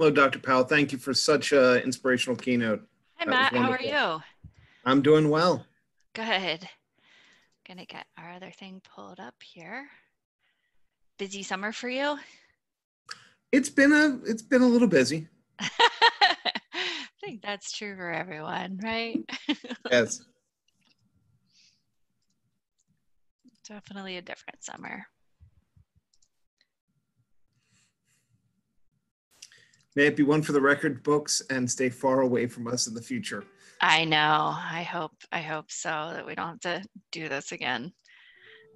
Hello, Dr. Powell. Thank you for such an inspirational keynote. Hi, That was Matt. How are wonderful. you? I'm doing well. Good. Gonna get our other thing pulled up here. Busy summer for you? It's been a little busy. I think that's true for everyone, right? Yes. Definitely a different summer. May it be one for the record books and stay far away from us in the future. I know. I hope so, that we don't have to do this again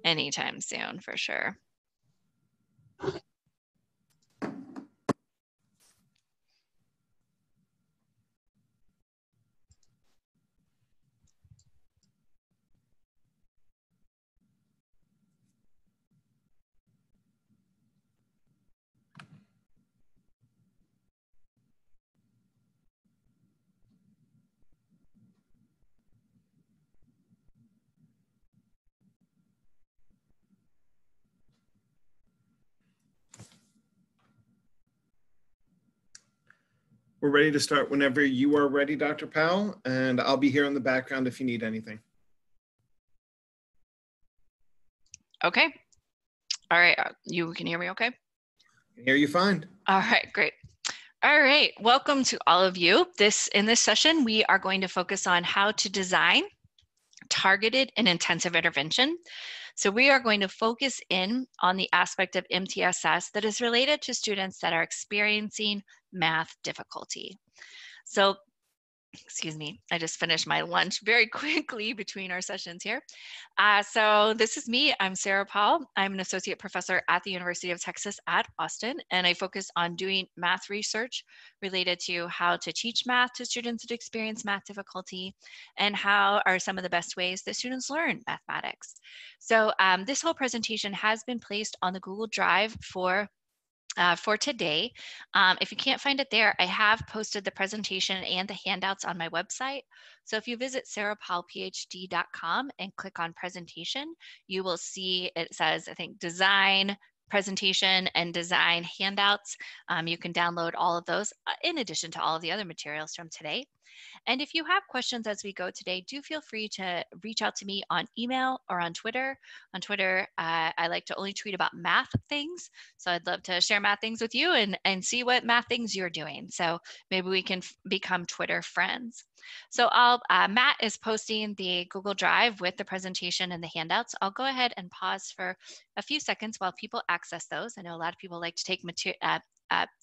anytime soon, for sure. We're ready to start whenever you are ready, Dr. Powell, and I'll be here in the background if you need anything. Okay. All right. You can hear me okay? I can hear you fine. All right, great. All right, welcome to all of you. In this session, we are going to focus on how to design targeted and intensive intervention. So we are going to focus in on the aspect of MTSS that is related to students that are experiencing math difficulty. So, excuse me, I just finished my lunch very quickly between our sessions here. So this is me. I'm Sarah Powell. I'm an associate professor at the University of Texas at Austin, and I focus on doing math research related to how to teach math to students that experience math difficulty and how are some of the best ways that students learn mathematics. So this whole presentation has been placed on the Google Drive for today. If you can't find it there, I have posted the presentation and the handouts on my website. So if you visit sarahpowellphd.com and click on presentation, you will see it says, I think, design, presentation, and design handouts. You can download all of those in addition to all of the other materials from today. And if you have questions as we go today, do feel free to reach out to me on email or on Twitter. On Twitter, I like to only tweet about math things. So I'd love to share math things with you and see what math things you're doing. So maybe we can become Twitter friends. So Matt is posting the Google Drive with the presentation and the handouts. I'll go ahead and pause for a few seconds while people access those. I know a lot of people like to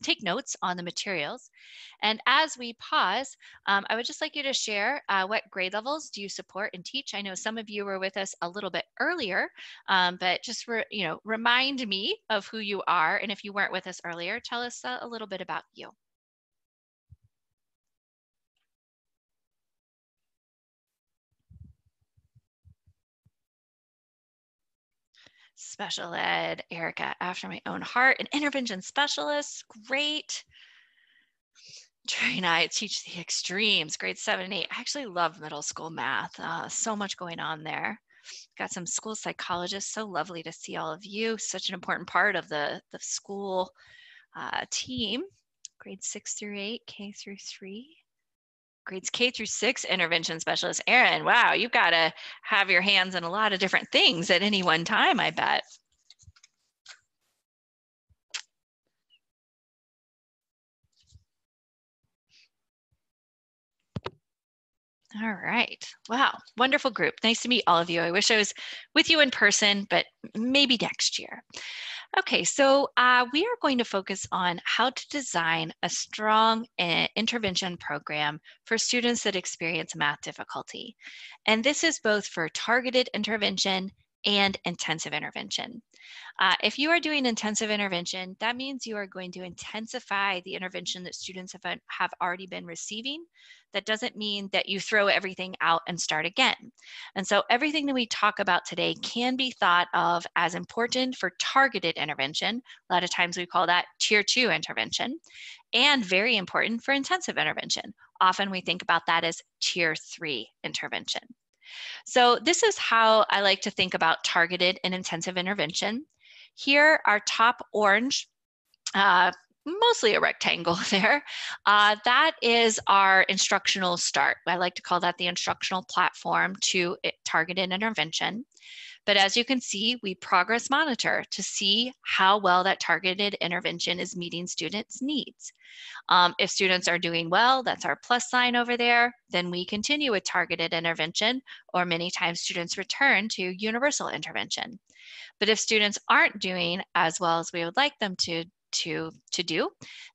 take notes on the materials. And as we pause, I would just like you to share what grade levels do you support and teach. I know some of you were with us a little bit earlier, but just remind me of who you are. And if you weren't with us earlier, tell us a little bit about you. Special ed, Erica, after my own heart, an intervention specialist, great. Trey and I teach the extremes, grades 7 and 8. I actually love middle school math. So much going on there. Got some school psychologists. So lovely to see all of you. Such an important part of the school team. Grades 6 through 8, K through 3. Grades K through 6 intervention specialist. Erin, wow, you've got to have your hands in a lot of different things at any one time, I bet. All right. Wow. Wonderful group. Nice to meet all of you. I wish I was with you in person, but maybe next year. Okay, so we are going to focus on how to design a strong intervention program for students that experience math difficulty. And this is both for targeted intervention and intensive intervention. If you are doing intensive intervention, that means you are going to intensify the intervention that students have already been receiving. That doesn't mean that you throw everything out and start again. And so everything that we talk about today can be thought of as important for targeted intervention. A lot of times we call that tier 2 intervention, and very important for intensive intervention. Often we think about that as tier 3 intervention. So this is how I like to think about targeted and intensive intervention. Here, our top orange mostly a rectangle there. That is our instructional start. I like to call that the instructional platform to targeted intervention. But as you can see, we progress monitor to see how well that targeted intervention is meeting students' needs. If students are doing well, that's our plus sign over there, then we continue with targeted intervention, or many times students return to universal intervention. But if students aren't doing as well as we would like them to do,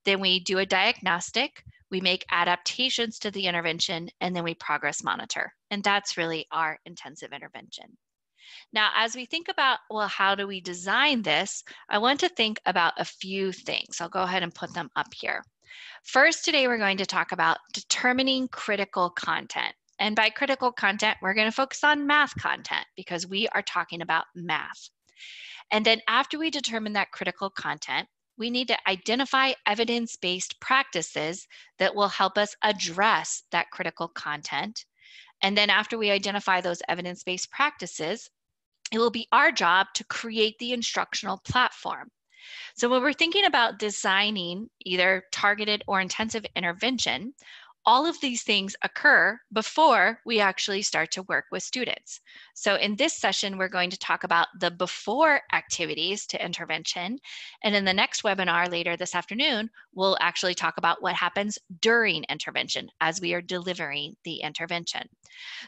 then we do a diagnostic, we make adaptations to the intervention, and then we progress monitor. And that's really our intensive intervention. Now, as we think about, well, how do we design this? I want to think about a few things. I'll go ahead and put them up here. First, today we're going to talk about determining critical content. And by critical content, we're going to focus on math content because we are talking about math. And then after we determine that critical content, we need to identify evidence-based practices that will help us address that critical content. And then after we identify those evidence-based practices, it will be our job to create the instructional platform. So when we're thinking about designing either targeted or intensive intervention, all of these things occur before we actually start to work with students. So in this session, we're going to talk about the before activities to intervention. And in the next webinar later this afternoon, we'll actually talk about what happens during intervention as we are delivering the intervention.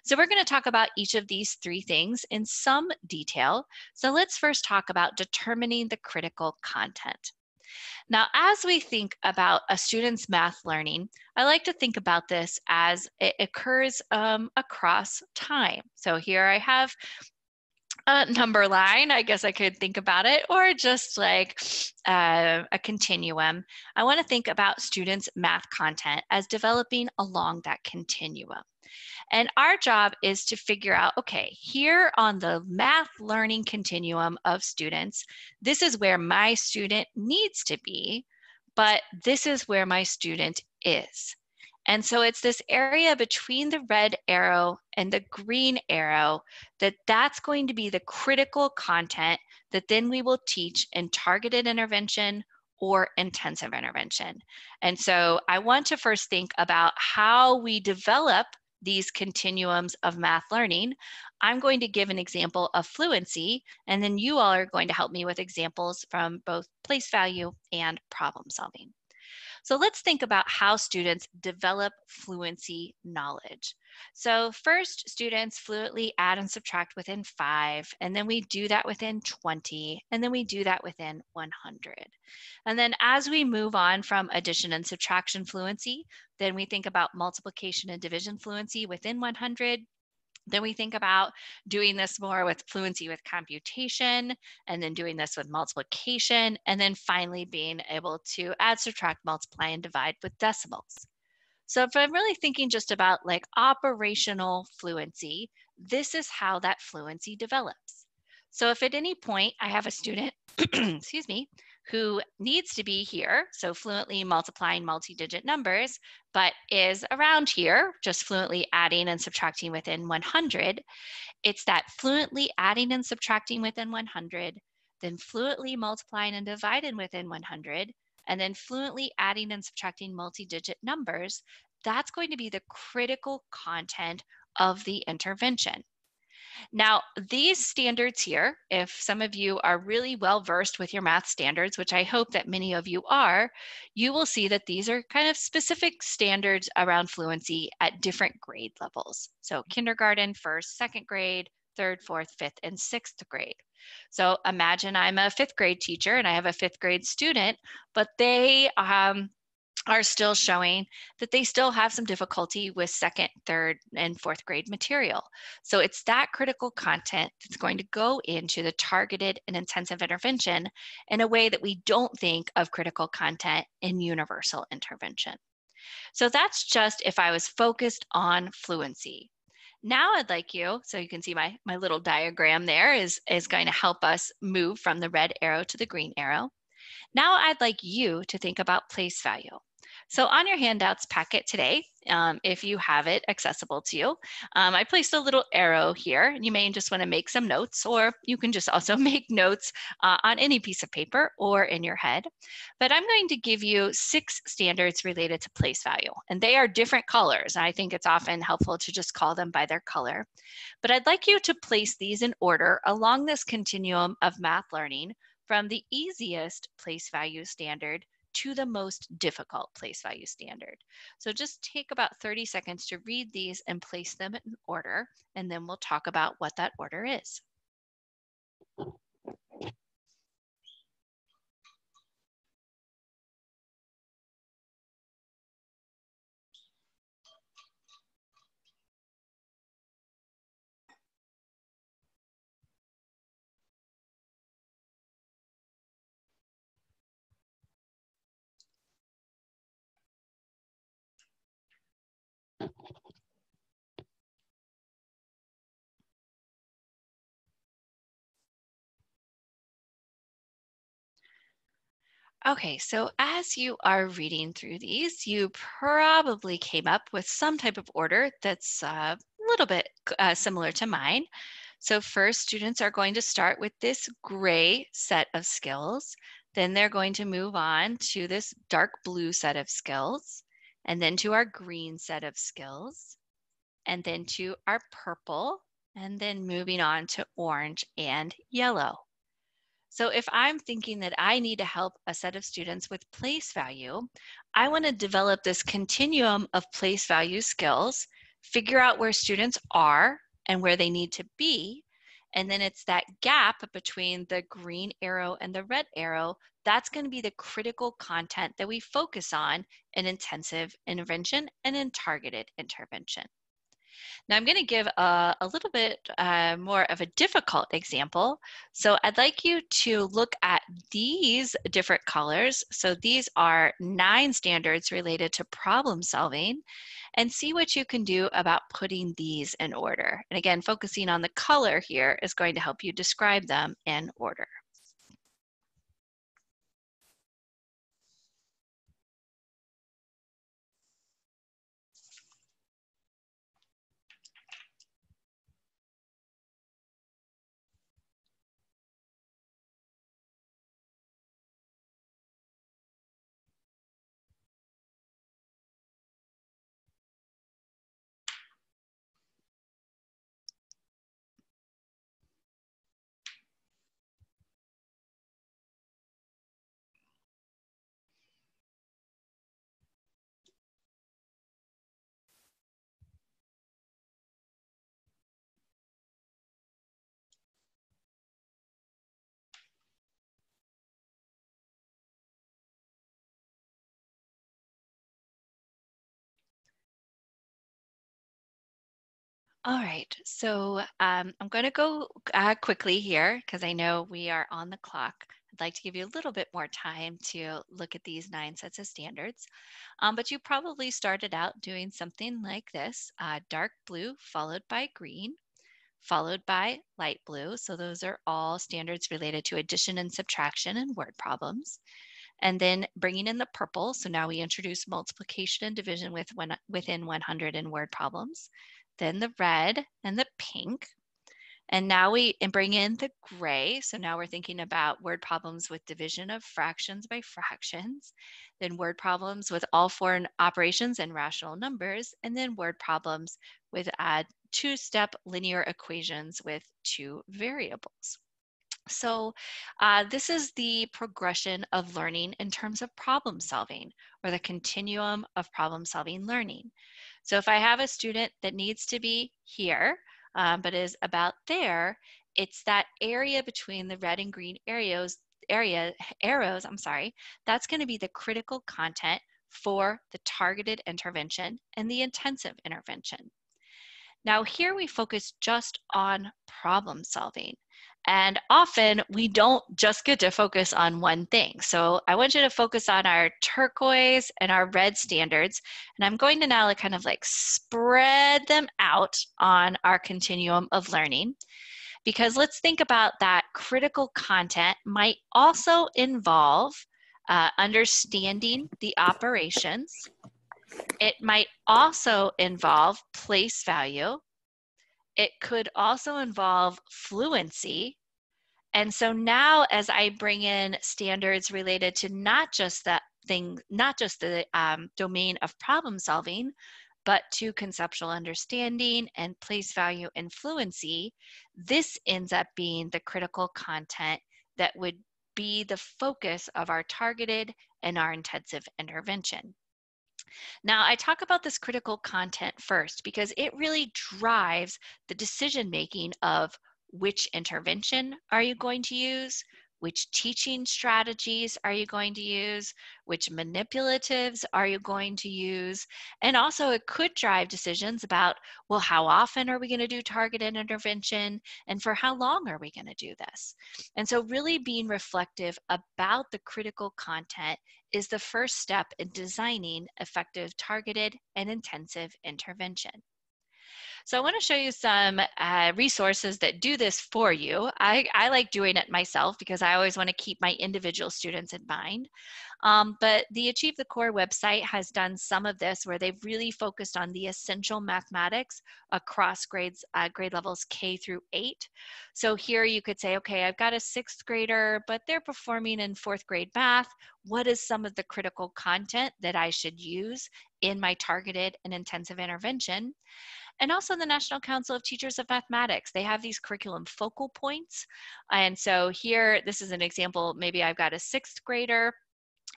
So we're going to talk about each of these three things in some detail. So let's first talk about determining the critical content. Now, as we think about a student's math learning, I like to think about this as it occurs across time. So here I have a number line, I guess I could think about it, or just like a continuum. I want to think about students' math content as developing along that continuum. And our job is to figure out, okay, here on the math learning continuum of students, this is where my student needs to be, but this is where my student is. And so it's this area between the red arrow and the green arrow that's going to be the critical content that then we will teach in targeted intervention or intensive intervention. And so I want to first think about how we develop these continuums of math learning. I'm going to give an example of fluency, and then you all are going to help me with examples from both place value and problem solving. So let's think about how students develop fluency knowledge. So first, students fluently add and subtract within 5, and then we do that within 20, and then we do that within 100. And then as we move on from addition and subtraction fluency, then we think about multiplication and division fluency within 100. Then we think about doing this more with fluency with computation, and then doing this with multiplication, and then finally being able to add, subtract, multiply, and divide with decimals. So if I'm really thinking just about like operational fluency, this is how that fluency develops. So if at any point I have a student, excuse me, who needs to be here, so fluently multiplying multi-digit numbers, but is around here, just fluently adding and subtracting within 100, it's that fluently adding and subtracting within 100, then fluently multiplying and dividing within 100, and then fluently adding and subtracting multi-digit numbers. That's going to be the critical content of the intervention. Now, these standards here, if some of you are really well versed with your math standards, which I hope that many of you are, you will see that these are kind of specific standards around fluency at different grade levels. So kindergarten, first, second grade, third, fourth, fifth, and sixth grade. So imagine I'm a fifth grade teacher and I have a fifth grade student, but they are still showing that they still have some difficulty with second, third, and fourth grade material. So it's that critical content that's going to go into the targeted and intensive intervention in a way that we don't think of critical content in universal intervention. So that's just if I was focused on fluency. Now I'd like you, so you can see my little diagram there is going to help us move from the red arrow to the green arrow. Now I'd like you to think about place value. So on your handouts packet today, if you have it accessible to you. I placed a little arrow here. You may just want to make some notes, or you can just also make notes on any piece of paper or in your head. But I'm going to give you 6 standards related to place value, and they are different colors. I think it's often helpful to just call them by their color. But I'd like you to place these in order along this continuum of math learning from the easiest place value standard to the most difficult place value standard. So just take about 30 seconds to read these and place them in order, and then we'll talk about what that order is. Okay, so as you are reading through these, you probably came up with some type of order that's a little bit similar to mine. So first, students are going to start with this gray set of skills. Then they're going to move on to this dark blue set of skills, and then to our green set of skills, and then to our purple, and then moving on to orange and yellow. So if I'm thinking that I need to help a set of students with place value, I want to develop this continuum of place value skills, figure out where students are and where they need to be. And then it's that gap between the green arrow and the red arrow, that's going to be the critical content that we focus on in intensive intervention and in targeted intervention. Now I'm going to give a little bit more of a difficult example. So I'd like you to look at these different colors. So these are 9 standards related to problem solving, and see what you can do about putting these in order. And again, focusing on the color here is going to help you describe them in order. All right, so I'm going to go quickly here because I know we are on the clock. I'd like to give you a little bit more time to look at these 9 sets of standards. But you probably started out doing something like this, dark blue followed by green, followed by light blue. So those are all standards related to addition and subtraction and word problems. And then bringing in the purple. So now we introduce multiplication and division within 100 in word problems. Then the red and the pink. And now we bring in the gray. So now we're thinking about word problems with division of fractions by fractions, then word problems with all 4 operations and rational numbers, and then word problems with 2-step linear equations with 2 variables. So this is the progression of learning in terms of problem solving, or the continuum of problem solving learning. So if I have a student that needs to be here, but is about there, it's that area between the red and green arrows, that's going to be the critical content for the targeted intervention and the intensive intervention. Now here we focus just on problem solving. And often we don't just get to focus on one thing. So I want you to focus on our turquoise and our red standards. And I'm going to now kind of like spread them out on our continuum of learning. Because let's think about that critical content might also involve understanding the operations It might also involve place value. It could also involve fluency. And so now as I bring in standards related to not just that thing, not just the domain of problem solving, but to conceptual understanding and place value and fluency, this ends up being the critical content that would be the focus of our targeted and our intensive intervention. Now, I talk about this critical content first because it really drives the decision making of which intervention are you going to use, which teaching strategies are you going to use, which manipulatives are you going to use, and also it could drive decisions about, well, how often are we going to do targeted intervention, and for how long are we going to do this? And so really being reflective about the critical content is the first step in designing effective targeted and intensive intervention. So I want to show you some resources that do this for you. I like doing it myself because I always want to keep my individual students in mind. But the Achieve the Core website has done some of this where they've really focused on the essential mathematics across grades, grade levels K through 8. So here you could say, okay, I've got a 6th grader, but they're performing in 4th grade math. What is some of the critical content that I should use in my targeted and intensive intervention? And also the National Council of Teachers of Mathematics. They have these curriculum focal points. And so here, this is an example, maybe I've got a 6th grader.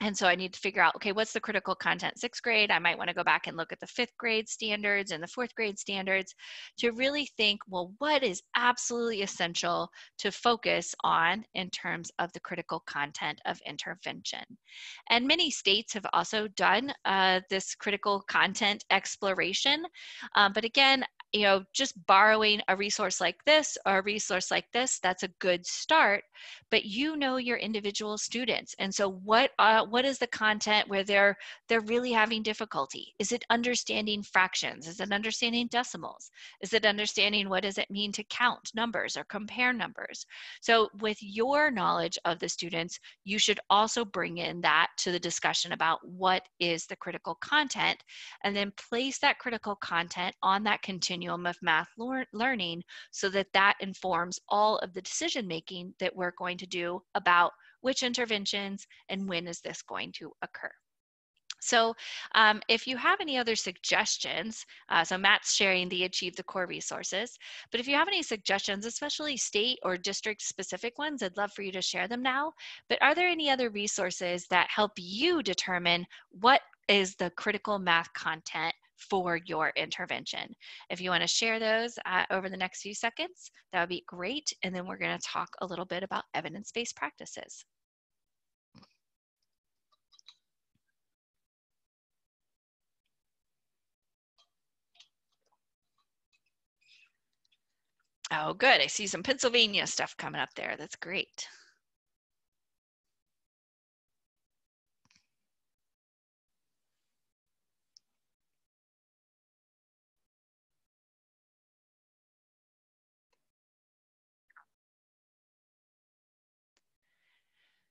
And so I need to figure out, okay, what's the critical content 6th grade? I might want to go back and look at the 5th grade standards and the 4th grade standards to really think, well, what is absolutely essential to focus on in terms of the critical content of intervention? And many states have also done this critical content exploration. But again, just borrowing a resource like this or a resource like this, that's a good start, but your individual students. And so what is the content where they're really having difficulty? Is it understanding fractions? Is it understanding decimals? Is it understanding what does it mean to count numbers or compare numbers? So with your knowledge of the students, you should also bring in that to the discussion about what is the critical content, and then place that critical content on that continuum of math learning so that that informs all of the decision making that we're going to do about which interventions and when is this going to occur. So if you have any other suggestions, so Matt's sharing the Achieve the Core resources, but if you have any suggestions, especially state or district specific ones, I'd love for you to share them now. But are there any other resources that help you determine what is the critical math content for your intervention? If you want to share those over the next few seconds, that would be great. And then we're going to talk a little bit about evidence-based practices. Oh, good. I see some Pennsylvania stuff coming up there. That's great.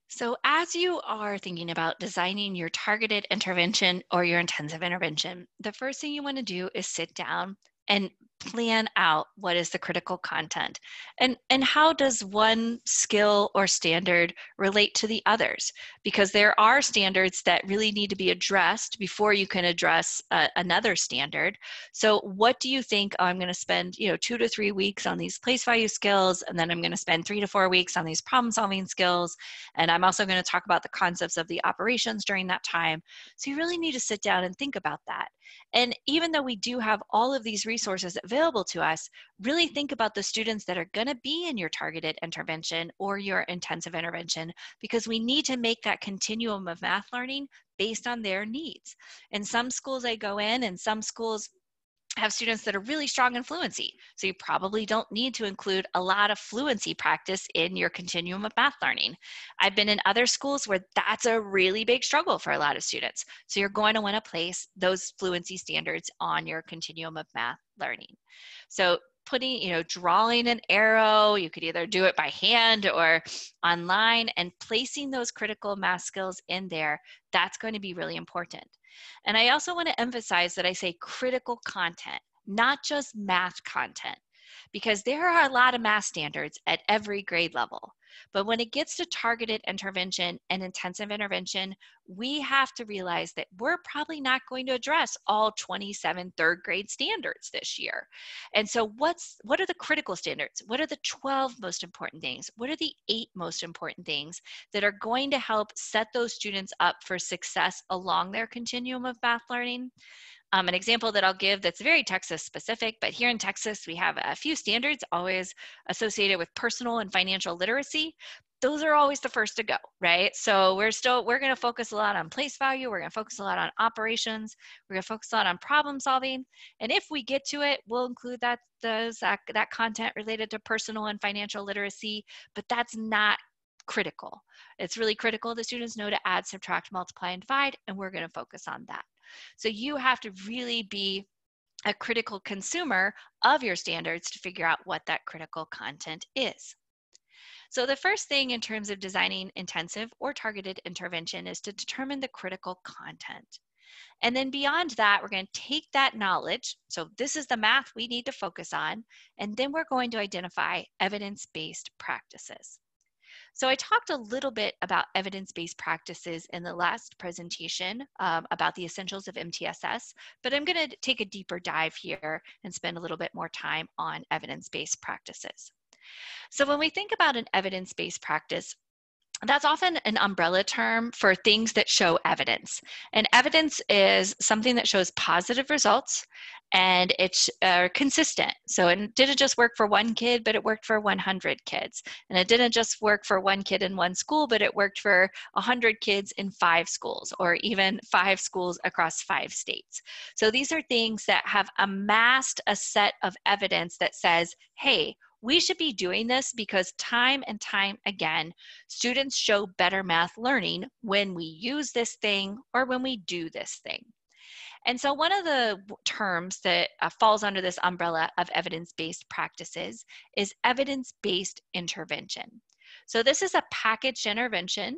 So as you are thinking about designing your targeted intervention or your intensive intervention, the first thing you want to do is sit down and plan out what is the critical content and how does one skill or standard relate to the others, because there are standards that really need to be addressed before you can address another standard. So what do you think? I'm going to spend 2 to 3 weeks on these place value skills, and then I'm going to spend 3 to 4 weeks on these problem solving skills, and I'm also going to talk about the concepts of the operations during that time. So you really need to sit down and think about that. And even though we do have all of these resources available to us, really think about the students that are going to be in your targeted intervention or your intensive intervention, because we need to make that continuum of math learning based on their needs. In some schools I go in, and some schools have students that are really strong in fluency. So you probably don't need to include a lot of fluency practice in your continuum of math learning. I've been in other schools where that's a really big struggle for a lot of students. So you're going to want to place those fluency standards on your continuum of math learning. So drawing an arrow, you could either do it by hand or online, and placing those critical math skills in there, that's going to be really important. And I also want to emphasize that I say critical content, not just math content, because there are a lot of math standards at every grade level. But when it gets to targeted intervention and intensive intervention, we have to realize that we're probably not going to address all 27 third grade standards this year. And so what are the critical standards? What are the 12 most important things? What are the 8 most important things that are going to help set those students up for success along their continuum of math learning? An example that I'll give that's very Texas specific, but here in Texas, we have a few standards always associated with personal and financial literacy. Those are always the first to go, right? So we're going to focus a lot on place value. We're going to focus a lot on operations. We're going to focus a lot on problem solving. And if we get to it, we'll include that content related to personal and financial literacy, but that's not critical. It's really critical that students know to add, subtract, multiply, and divide, and we're going to focus on that. So you have to really be a critical consumer of your standards to figure out what that critical content is. So the first thing in terms of designing intensive or targeted intervention is to determine the critical content. And then beyond that, we're going to take that knowledge. So this is the math we need to focus on. And then we're going to identify evidence-based practices. So I talked a little bit about evidence-based practices in the last presentation about the essentials of MTSS, but I'm going to take a deeper dive here and spend a little bit more time on evidence-based practices. So when we think about an evidence-based practice, that's often an umbrella term for things that show evidence. And evidence is something that shows positive results and it's consistent. So it didn't just work for one kid, but it worked for 100 kids. And it didn't just work for one kid in one school, but it worked for 100 kids in 5 schools, or even 5 schools across 5 states. So these are things that have amassed a set of evidence that says, hey, we should be doing this because time and time again, students show better math learning when we use this thing or when we do this thing. And so one of the terms that falls under this umbrella of evidence-based practices is evidence-based intervention. So this is a packaged intervention.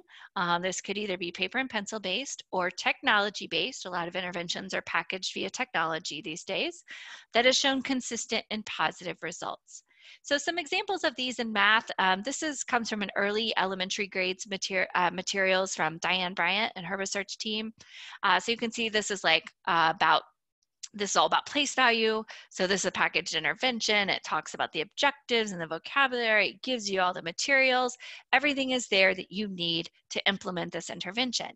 This could either be paper and pencil based or technology based. A lot of interventions are packaged via technology these days that has shown consistent and positive results. So some examples of these in math, comes from an early elementary grades materials from Diane Bryant and her research team. So you can see this is like this is all about place value. So this is a packaged intervention. It talks about the objectives and the vocabulary. It gives you all the materials. Everything is there that you need to implement this intervention.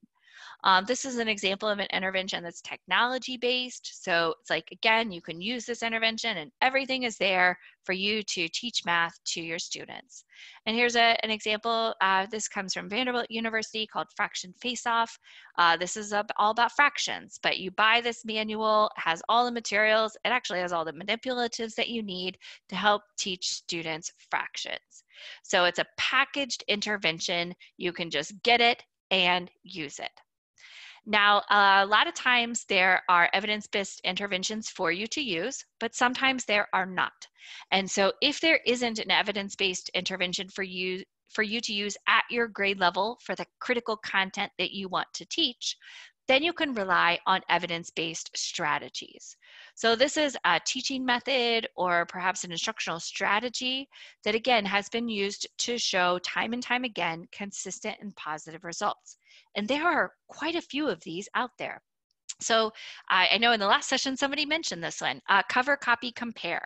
This is an example of an intervention that's technology-based. So it's like, again, you can use this intervention and everything is there for you to teach math to your students. And here's an example. This comes from Vanderbilt University called Fraction Face-Off. This is all about fractions, but you buy this manual, it has all the materials. It actually has all the manipulatives that you need to help teach students fractions. So it's a packaged intervention. You can just get it and use it. Now, a lot of times there are evidence-based interventions for you to use, but sometimes there are not. And so if there isn't an evidence-based intervention for you to use at your grade level for the critical content that you want to teach, then you can rely on evidence-based strategies. So this is a teaching method or perhaps an instructional strategy that, again, has been used to show time and time again consistent and positive results. And there are quite a few of these out there. So I know in the last session, somebody mentioned this one, cover, copy, compare.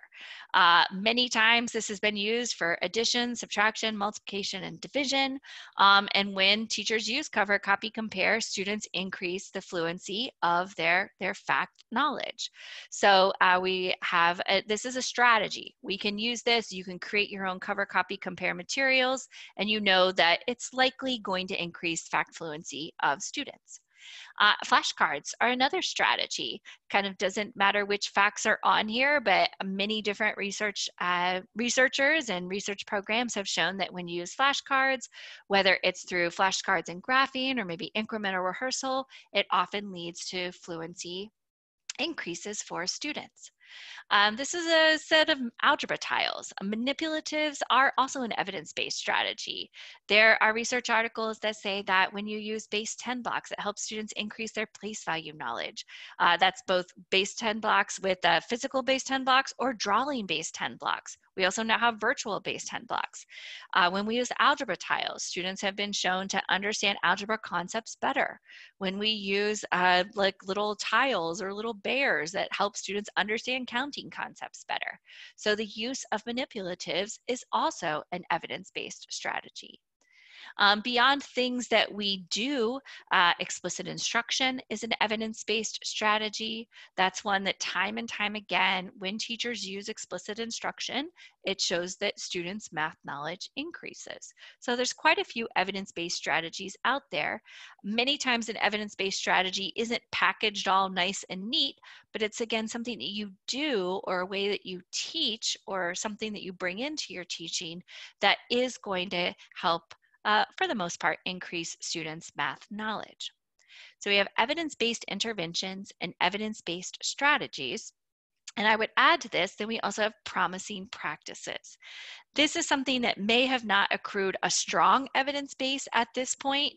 Many times this has been used for addition, subtraction, multiplication, and division. And when teachers use cover, copy, compare, students increase the fluency of their fact knowledge. So this is a strategy. We can use this. You can create your own cover, copy, compare materials, and you know that it's likely going to increase fact fluency of students. Flashcards are another strategy. Kind of doesn't matter which facts are on here, but many different researchers and research programs have shown that when you use flashcards, whether it's through flashcards and graphing or maybe incremental rehearsal, it often leads to fluency increases for students. This is a set of algebra tiles. Manipulatives are also an evidence-based strategy. There are research articles that say that when you use base 10 blocks, it helps students increase their place value knowledge. That's both base 10 blocks with physical base 10 blocks or drawing base 10 blocks. We also now have virtual base 10 blocks. When we use algebra tiles, students have been shown to understand algebra concepts better. When we use like little tiles or little bears, that help students understand counting concepts better. So the use of manipulatives is also an evidence-based strategy. Beyond things that we do, explicit instruction is an evidence-based strategy. That's one that time and time again, when teachers use explicit instruction, it shows that students' math knowledge increases. So there's quite a few evidence-based strategies out there. Many times an evidence-based strategy isn't packaged all nice and neat, but it's again something that you do or a way that you teach or something that you bring into your teaching that is going to help for the most part, increase students' math knowledge. So we have evidence-based interventions and evidence-based strategies. And I would add to this that we also have promising practices. This is something that may have not accrued a strong evidence base at this point,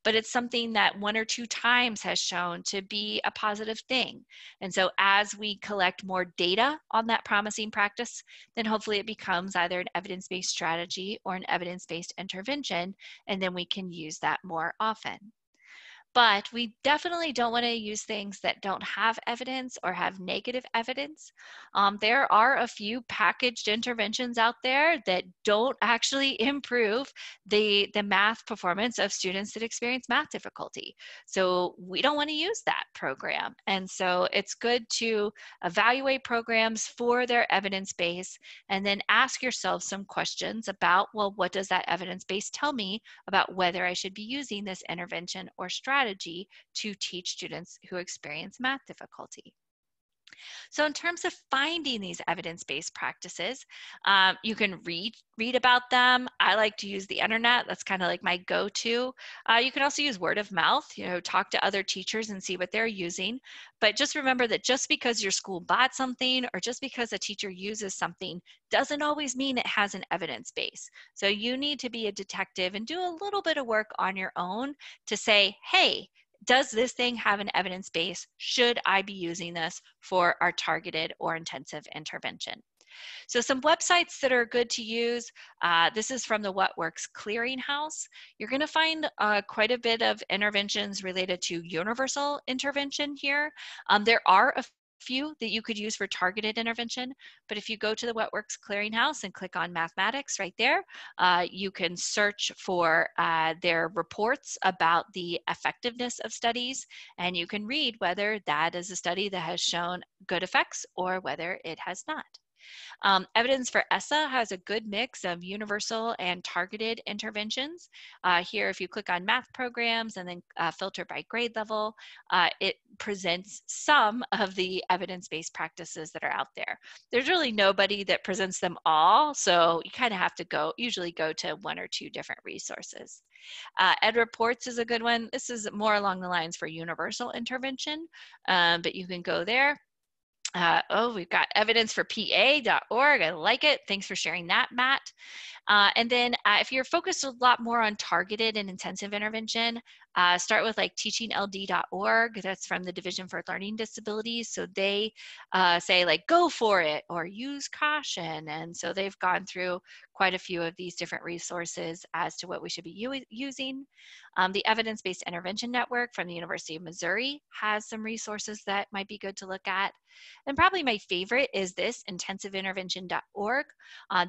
but it's something that one or two times has shown to be a positive thing. And so as we collect more data on that promising practice, then hopefully it becomes either an evidence-based strategy or an evidence-based intervention, and then we can use that more often. But we definitely don't want to use things that don't have evidence or have negative evidence. There are a few packaged interventions out there that don't actually improve the math performance of students that experience math difficulty. So we don't want to use that program. And so it's good to evaluate programs for their evidence base and then ask yourself some questions about, well, what does that evidence base tell me about whether I should be using this intervention or strategy to teach students who experience math difficulty. So in terms of finding these evidence-based practices, you can read about them. I like to use the internet. That's kind of like my go-to. You can also use word of mouth, talk to other teachers and see what they're using. But just remember that just because your school bought something or just because a teacher uses something doesn't always mean it has an evidence base. So you need to be a detective and do a little bit of work on your own to say, hey, does this thing have an evidence base? Should I be using this for our targeted or intensive intervention? So some websites that are good to use, this is from the What Works Clearinghouse. You're going to find quite a bit of interventions related to universal intervention here. There are a few that you could use for targeted intervention, but if you go to the What Works Clearinghouse and click on mathematics right there, you can search for their reports about the effectiveness of studies, and you can read whether that is a study that has shown good effects or whether it has not. Evidence for ESSA has a good mix of universal and targeted interventions. Here, if you click on math programs and then filter by grade level, it presents some of the evidence-based practices that are out there. There's really nobody that presents them all, so you kind of have to usually go to one or two different resources. Ed Reports is a good one. This is more along the lines for universal intervention, but you can go there. We've got evidence for PA.org. I like it. Thanks for sharing that, Matt. And then if you're focused a lot more on targeted and intensive intervention, start with like teachingld.org. That's from the Division for Learning Disabilities. So they say like, go for it or use caution. And so they've gone through quite a few of these different resources as to what we should be using. The Evidence-Based Intervention Network from the University of Missouri has some resources that might be good to look at. And probably my favorite is this, intensiveintervention.org.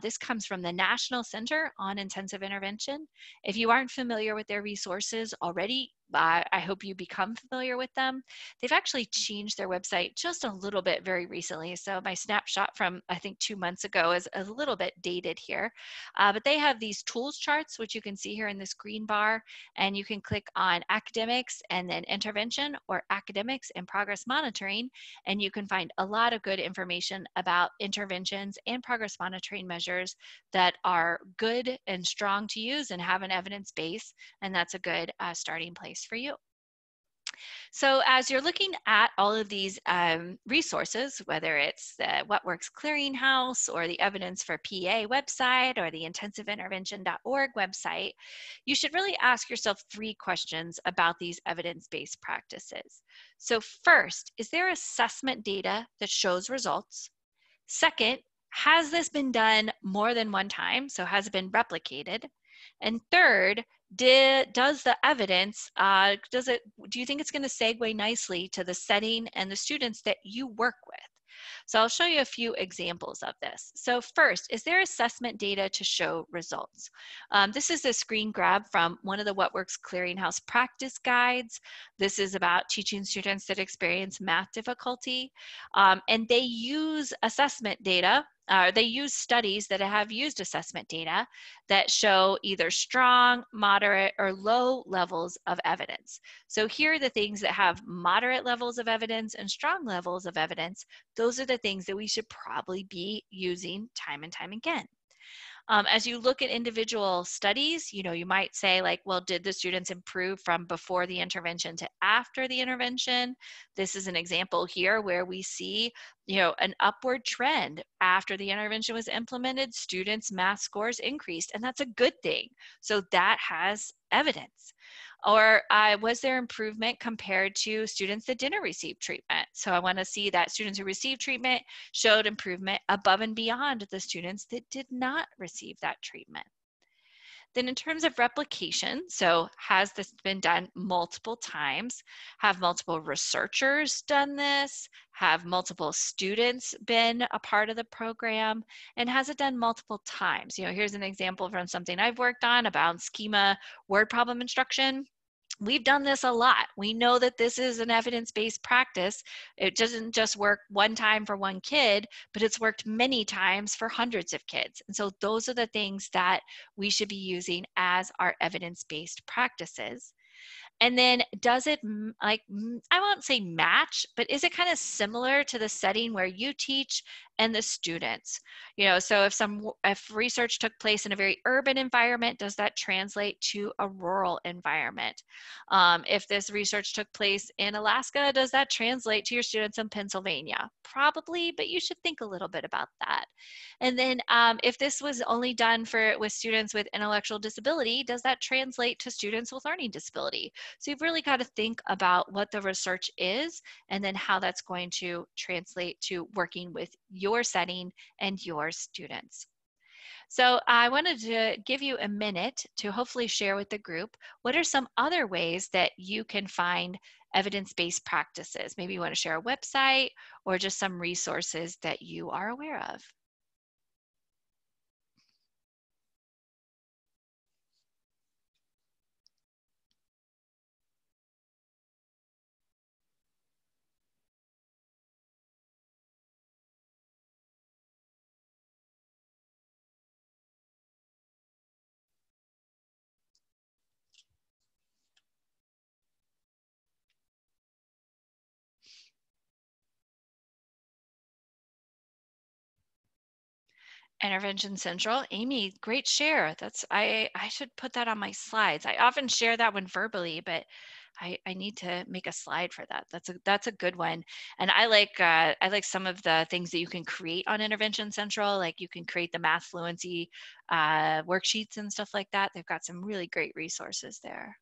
This comes from the National Center on Intensive Intervention. If you aren't familiar with their resources already, I hope you become familiar with them. They've actually changed their website just a little bit very recently. So my snapshot from, I think, 2 months ago is a little bit dated here. But they have these tools charts, which you can see here in this green bar, and you can click on academics and then intervention or academics and progress monitoring, and you can find a lot of good information about interventions and progress monitoring measures that are good and strong to use and have an evidence base, and that's a good starting place for you. So as you're looking at all of these resources, whether it's the What Works Clearinghouse or the Evidence for PA website or the intensiveintervention.org website, you should really ask yourself 3 questions about these evidence-based practices. So first, is there assessment data that shows results? Second, has this been done more than one time? So has it been replicated? And third, does the evidence, do you think it's going to segue nicely to the setting and the students that you work with? So I'll show you a few examples of this. So first, is there assessment data to show results? This is a screen grab from one of the What Works Clearinghouse practice guides. This is about teaching students that experience math difficulty. And they use assessment data. They use studies that have used assessment data that show either strong, moderate, or low levels of evidence. So here are the things that have moderate levels of evidence and strong levels of evidence. Those are the things that we should probably be using time and time again. As you look at individual studies, you might say like, well, did the students improve from before the intervention to after the intervention? This is an example here where we see, an upward trend after the intervention was implemented. Students' math scores increased, and that's a good thing. So that has evidence. Or was there improvement compared to students that didn't receive treatment? So I want to see that students who received treatment showed improvement above and beyond the students that did not receive that treatment. Then in terms of replication, so has this been done multiple times? Have multiple researchers done this? Have multiple students been a part of the program? And has it done multiple times? Here's an example from something I've worked on about schema word problem instruction. We've done this a lot. We know that this is an evidence-based practice. It doesn't just work one time for one kid, but it's worked many times for hundreds of kids. And so those are the things that we should be using as our evidence-based practices. And then does it, I won't say match, but is it kind of similar to the setting where you teach and the students? So if research took place in a very urban environment, does that translate to a rural environment? If this research took place in Alaska, does that translate to your students in Pennsylvania? Probably, but you should think a little bit about that. And then if this was only done with students with intellectual disability, does that translate to students with learning disability? So you've really got to think about what the research is and then how that's going to translate to working with your setting and your students. So I wanted to give you a minute to hopefully share with the group what are some other ways that you can find evidence-based practices. Maybe you want to share a website or just some resources that you are aware of. Intervention Central. Amy, great share. I should put that on my slides. I often share that one verbally, but I need to make a slide for that. That's a good one. And I like some of the things that you can create on Intervention Central. Like you can create the math fluency worksheets and stuff like that. They've got some really great resources there.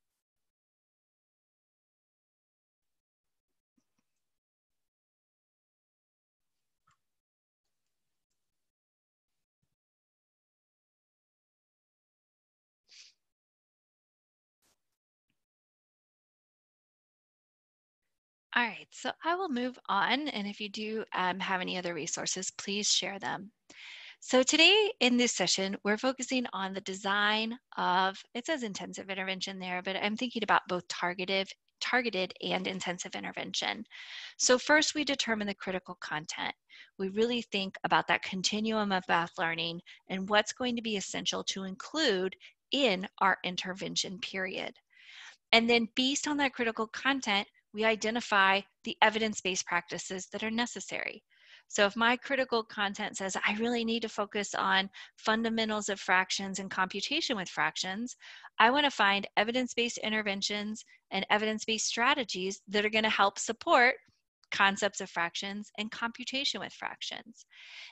All right, so I will move on. And if you do have any other resources, please share them. So today in this session, we're focusing on the design of, it says intensive intervention there, but I'm thinking about both targeted and intensive intervention. So first we determine the critical content. We really think about that continuum of math learning and what's going to be essential to include in our intervention period. And then based on that critical content, we identify the evidence-based practices that are necessary. So if my critical content says I really need to focus on fundamentals of fractions and computation with fractions, I want to find evidence-based interventions and evidence-based strategies that are going to help support concepts of fractions and computation with fractions.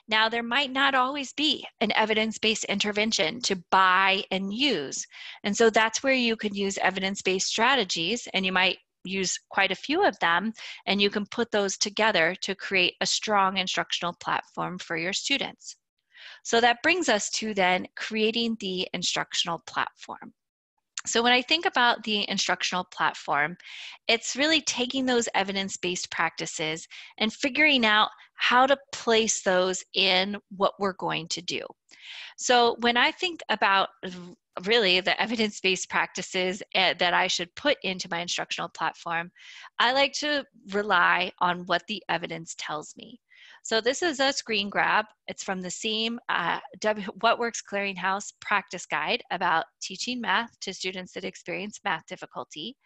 Now, there might not always be an evidence-based intervention to buy and use. And so that's where you could use evidence-based strategies, and you might use quite a few of them, and you can put those together to create a strong instructional platform for your students. So that brings us to then creating the instructional platform. So when I think about the instructional platform, it's really taking those evidence-based practices and figuring out how to place those in what we're going to do. So when I think about really the evidence-based practices that I should put into my instructional platform, I like to rely on what the evidence tells me. So this is a screen grab. It's from the same What Works Clearinghouse practice guide about teaching math to students that experience math difficulty.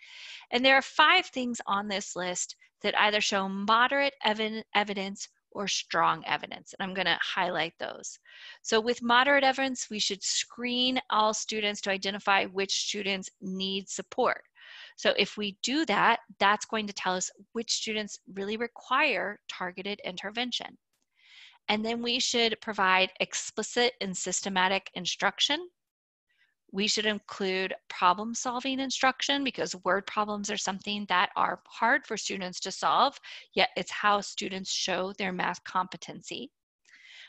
And there are 5 things on this list that either show moderate evidence or strong evidence. And I'm going to highlight those. So with moderate evidence, we should screen all students to identify which students need support. So if we do that, that's going to tell us which students really require targeted intervention. And then we should provide explicit and systematic instruction. We should include problem-solving instruction because word problems are something that are hard for students to solve, yet it's how students show their math competency.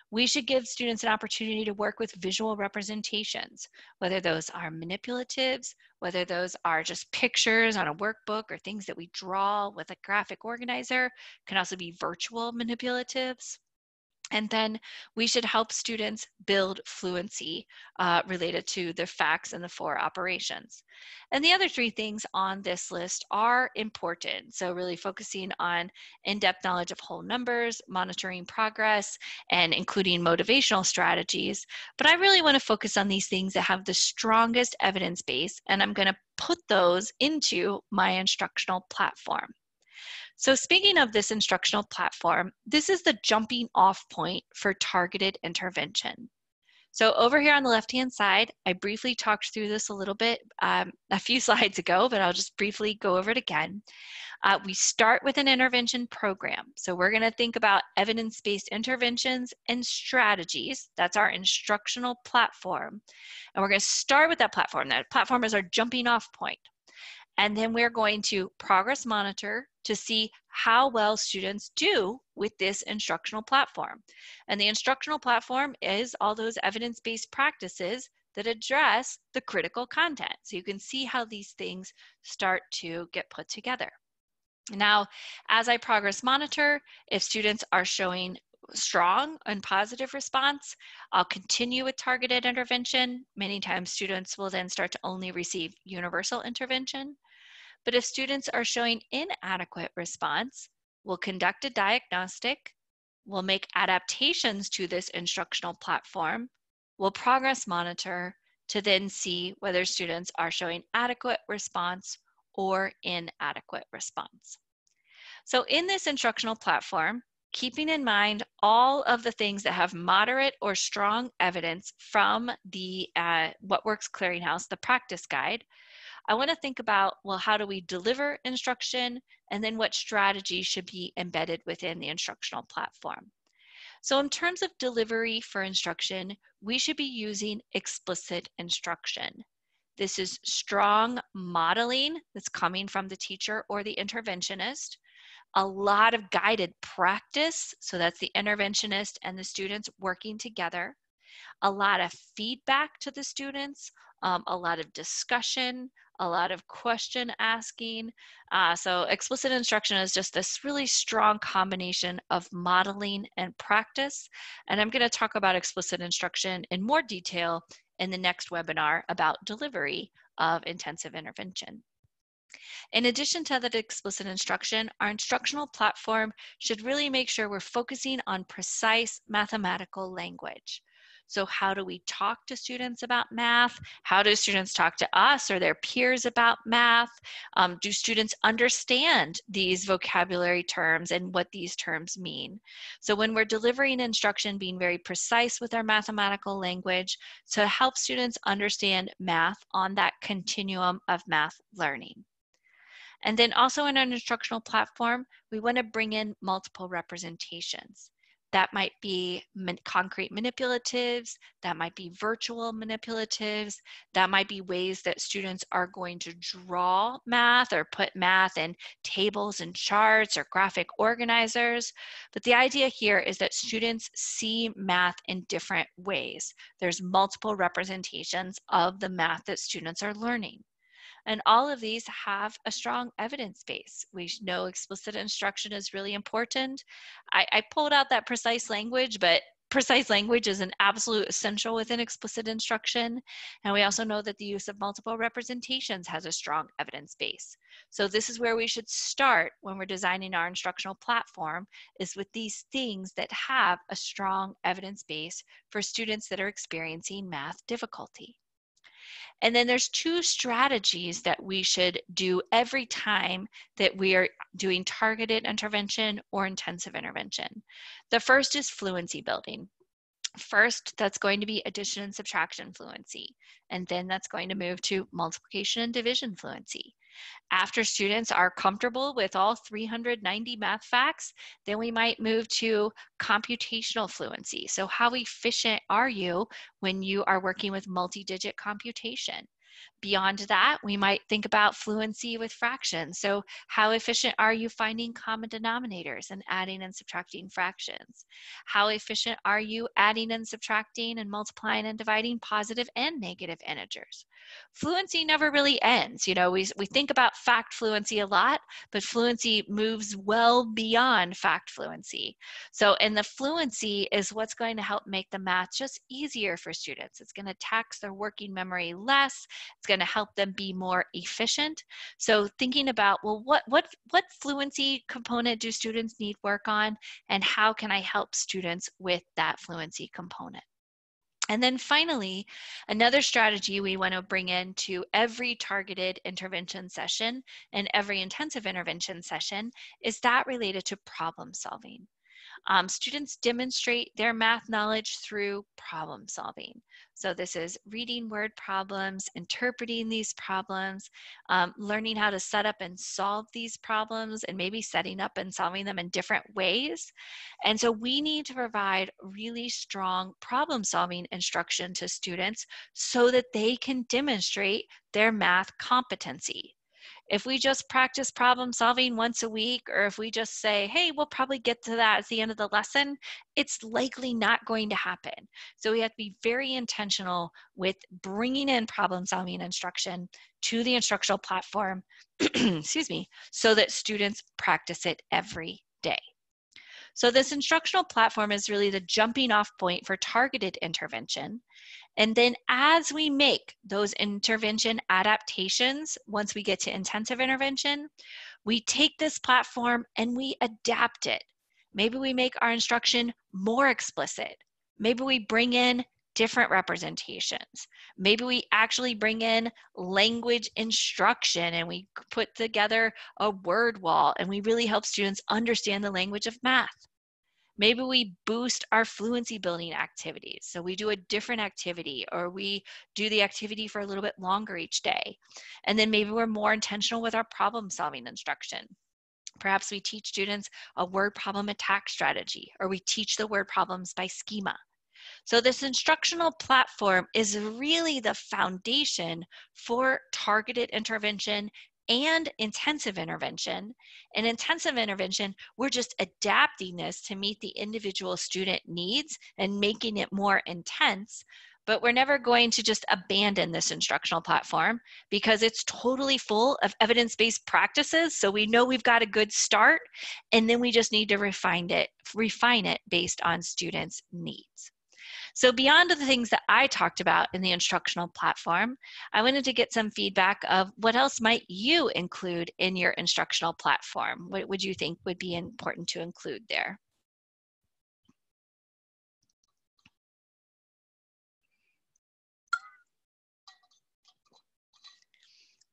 We should give students an opportunity to work with visual representations, whether those are manipulatives, whether those are just pictures on a workbook or things that we draw with a graphic organizer, can also be virtual manipulatives. And then we should help students build fluency related to the facts and the 4 operations. And the other 3 things on this list are important. So really focusing on in-depth knowledge of whole numbers, monitoring progress, and including motivational strategies. But I really want to focus on these things that have the strongest evidence base, and I'm going to put those into my instructional platform. So speaking of this instructional platform, this is the jumping off point for targeted intervention. So over here on the left-hand side, I briefly talked through this a little bit a few slides ago, but I'll just briefly go over it again. We start with an intervention program. So we're going to think about evidence-based interventions and strategies. That's our instructional platform. And we're going to start with that platform. That platform is our jumping off point. And then we're going to progress monitor to see how well students do with this instructional platform. And the instructional platform is all those evidence-based practices that address the critical content. So you can see how these things start to get put together. Now, as I progress monitor, if students are showing strong and positive response, I'll continue with targeted intervention. Many times students will then start to only receive universal intervention. But if students are showing inadequate response, we'll conduct a diagnostic, we'll make adaptations to this instructional platform, we'll progress monitor to then see whether students are showing adequate response or inadequate response. So in this instructional platform, keeping in mind all of the things that have moderate or strong evidence from the What Works Clearinghouse, the practice guide, I want to think about, well, how do we deliver instruction, and then what strategies should be embedded within the instructional platform. So in terms of delivery for instruction, we should be using explicit instruction. This is strong modeling that's coming from the teacher or the interventionist, a lot of guided practice, so that's the interventionist and the students working together, a lot of feedback to the students, a lot of discussion, a lot of question asking. So explicit instruction is just this really strong combination of modeling and practice. And I'm going to talk about explicit instruction in more detail in the next webinar about delivery of intensive intervention. In addition to that explicit instruction, our instructional platform should really make sure we're focusing on precise mathematical language. So how do we talk to students about math? How do students talk to us or their peers about math? Do students understand these vocabulary terms and what these terms mean? So when we're delivering instruction, being very precise with our mathematical language to help students understand math on that continuum of math learning. And then also in an instructional platform, we want to bring in multiple representations. That might be concrete manipulatives, that might be virtual manipulatives, that might be ways that students are going to draw math or put math in tables and charts or graphic organizers. But the idea here is that students see math in different ways. There's multiple representations of the math that students are learning. And all of these have a strong evidence base. We know explicit instruction is really important. I pulled out that precise language, but precise language is an absolute essential within explicit instruction. And we also know that the use of multiple representations has a strong evidence base. So this is where we should start when we're designing our instructional platform, is with these things that have a strong evidence base for students that are experiencing math difficulty. And then there's two strategies that we should do every time that we are doing targeted intervention or intensive intervention. The first is fluency building. First, that's going to be addition and subtraction fluency. And then that's going to move to multiplication and division fluency. After students are comfortable with all 390 math facts, then we might move to computational fluency. So how efficient are you when you are working with multi-digit computation? Beyond that, we might think about fluency with fractions. So how efficient are you finding common denominators and adding and subtracting fractions? How efficient are you adding and subtracting and multiplying and dividing positive and negative integers? Fluency never really ends. You know, we think about fact fluency a lot, but fluency moves well beyond fact fluency. So, and the fluency is what's going to help make the math just easier for students. It's going to tax their working memory less. It's going to help them be more efficient. So thinking about, well, what fluency component do students need work on, and how can I help students with that fluency component? And then finally, another strategy we want to bring into every targeted intervention session and every intensive intervention session is that related to problem solving. Students demonstrate their math knowledge through problem solving. So this is reading word problems, interpreting these problems, learning how to set up and solve these problems, and maybe setting up and solving them in different ways. And so we need to provide really strong problem solving instruction to students so that they can demonstrate their math competency. If we just practice problem solving once a week, or if we just say, hey, we'll probably get to that at the end of the lesson, it's likely not going to happen. So we have to be very intentional with bringing in problem solving instruction to the instructional platform, excuse me, so that students practice it every day. So this instructional platform is really the jumping off point for targeted intervention. And then as we make those intervention adaptations, once we get to intensive intervention, we take this platform and we adapt it. Maybe we make our instruction more explicit. Maybe we bring in different representations. Maybe we actually bring in language instruction and we put together a word wall and we really help students understand the language of math. Maybe we boost our fluency building activities. So we do a different activity, or we do the activity for a little bit longer each day. And then maybe we're more intentional with our problem solving instruction. Perhaps we teach students a word problem attack strategy, or we teach the word problems by schema. So this instructional platform is really the foundation for targeted intervention and intensive intervention. In intensive intervention, we're just adapting this to meet the individual student needs and making it more intense. But we're never going to just abandon this instructional platform because it's totally full of evidence-based practices. So we know we've got a good start, and then we just need to refine it based on students' needs. So beyond the things that I talked about in the instructional platform, I wanted to get some feedback of what else might you include in your instructional platform? What would you think would be important to include there?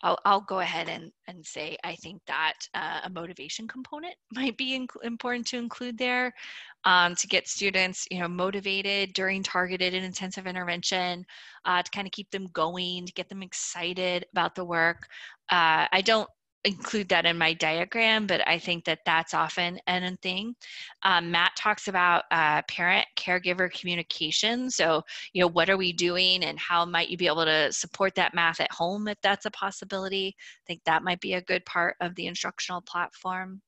I'll go ahead and say I think that a motivation component might be important to include there, to get students, motivated during targeted and intensive intervention, to kind of keep them going, to get them excited about the work. I don't include that in my diagram, but I think that that's often a thing. Matt talks about parent-caregiver communication. So, what are we doing and how might you be able to support that math at home if that's a possibility? I think that might be a good part of the instructional platform.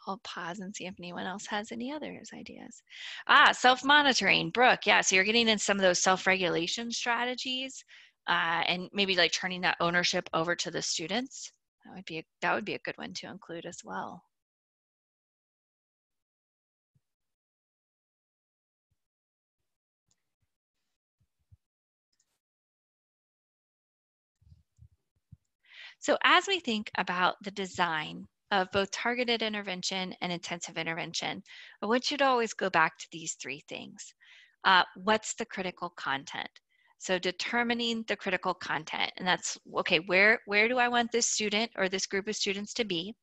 I'll pause and see if anyone else has any others ideas. Self-monitoring, Brooke. Yeah, so you're getting in some of those self-regulation strategies. And maybe like turning that ownership over to the students. That would be a good one to include as well. So as we think about the design of both targeted intervention and intensive intervention, I want you to always go back to these three things. What's the critical content? So determining the critical content, and that's, okay, where do I want this student or this group of students to be?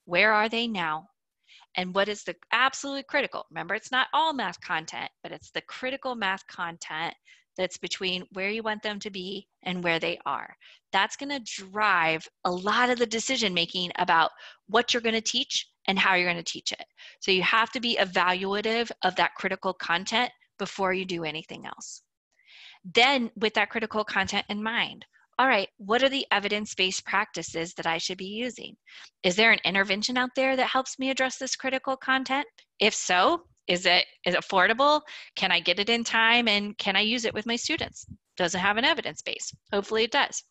Where are they now? And what is the absolute critical? Remember, it's not all math content, but it's the critical math content that's between where you want them to be and where they are. That's going to drive a lot of the decision making about what you're going to teach and how you're going to teach it. So you have to be evaluative of that critical content before you do anything else. Then with that critical content in mind, all right, what are the evidence-based practices that I should be using? Is there an intervention out there that helps me address this critical content? If so, is it affordable? Can I get it in time? And can I use it with my students? Does it have an evidence base? Hopefully it does.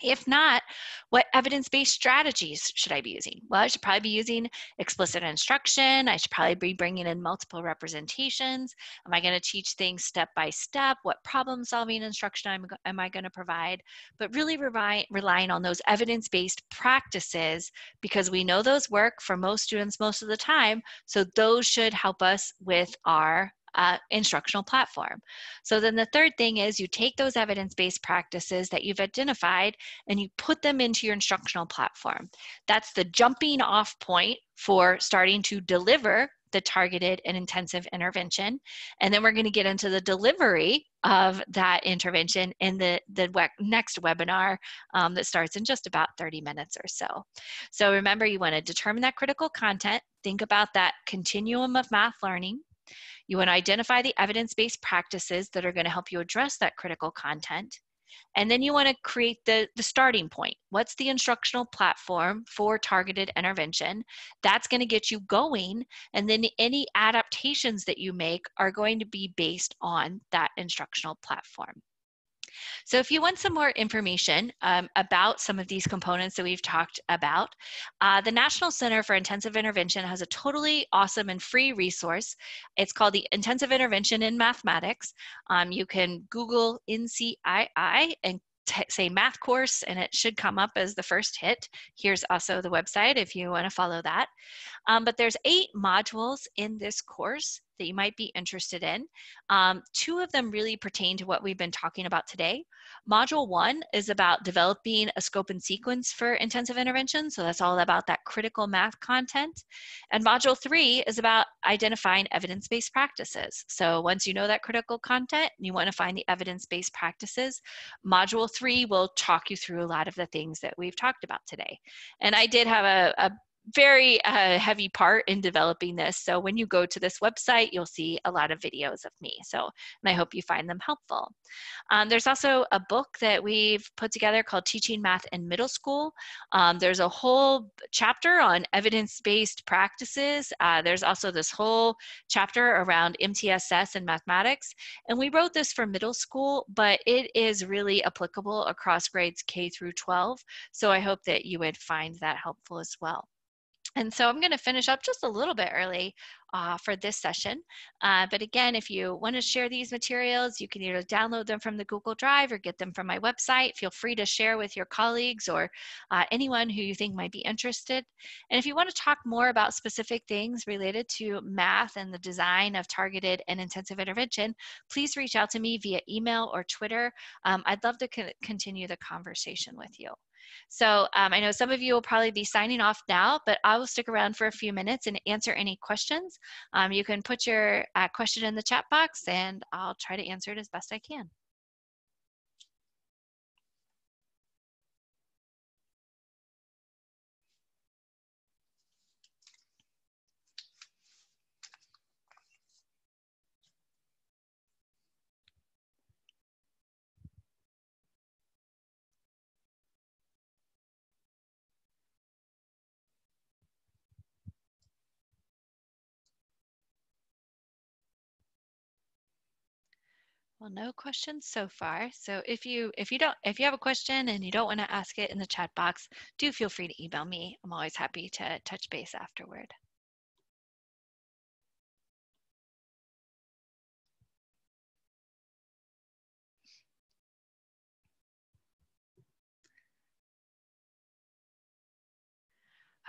If not, what evidence-based strategies should I be using? Well, I should probably be using explicit instruction. I should probably be bringing in multiple representations. Am I going to teach things step by step? What problem-solving instruction am I going to provide? But really relying on those evidence-based practices, because we know those work for most students most of the time. So those should help us with our instructional platform. So then the third thing is you take those evidence-based practices that you've identified and you put them into your instructional platform. That's the jumping off point for starting to deliver the targeted and intensive intervention. And then we're going to get into the delivery of that intervention in the next webinar that starts in just about 30 minutes or so. So remember, you want to determine that critical content, think about that continuum of math learning. You want to identify the evidence-based practices that are going to help you address that critical content. And then you want to create the starting point. What's the instructional platform for targeted intervention? That's going to get you going. And then any adaptations that you make are going to be based on that instructional platform. So if you want some more information about some of these components that we've talked about, the National Center for Intensive Intervention has a totally awesome and free resource. It's called the Intensive Intervention in Mathematics. You can Google NCII and say math course, and it should come up as the first hit. Here's also the website if you want to follow that. But there's 8 modules in this course that you might be interested in. 2 of them really pertain to what we've been talking about today. Module 1 is about developing a scope and sequence for intensive intervention. So that's all about that critical math content. And module 3 is about identifying evidence-based practices. So once you know that critical content and you want to find the evidence-based practices, module 3 will talk you through a lot of the things that we've talked about today. And I did have a very heavy part in developing this. So when you go to this website, you'll see a lot of videos of me. So, and I hope you find them helpful. There's also a book that we've put together called Teaching Math in Middle School. There's a whole chapter on evidence-based practices. There's also this whole chapter around MTSS and mathematics. And we wrote this for middle school, but it is really applicable across grades K through 12. So I hope that you would find that helpful as well. And so I'm going to finish up just a little bit early for this session. But again, if you want to share these materials, you can either download them from the Google Drive or get them from my website. Feel free to share with your colleagues or anyone who you think might be interested. And if you want to talk more about specific things related to math and the design of targeted and intensive intervention, please reach out to me via email or Twitter. I'd love to continue the conversation with you. So I know some of you will probably be signing off now, but I will stick around for a few minutes and answer any questions. You can put your question in the chat box and I'll try to answer it as best I can. Well, no questions so far. So if you have a question and you don't want to ask it in the chat box, do feel free to email me. I'm always happy to touch base afterward.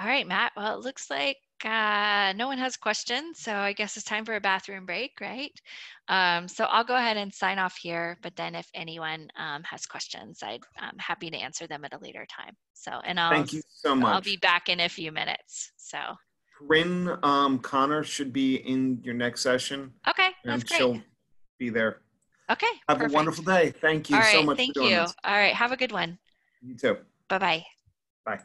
All right, Matt. Well, it looks like no one has questions, so I guess it's time for a bathroom break, right? So I'll go ahead and sign off here, but then if anyone has questions, I'm happy to answer them at a later time. So, and Thank you so much. I'll be back in a few minutes. So Corinne Connor should be in your next session. Okay, that's great. She'll be there. Okay, Have perfect. a wonderful day. Thank you so much for doing this. All right, have a good one. You too. Bye-bye. Bye.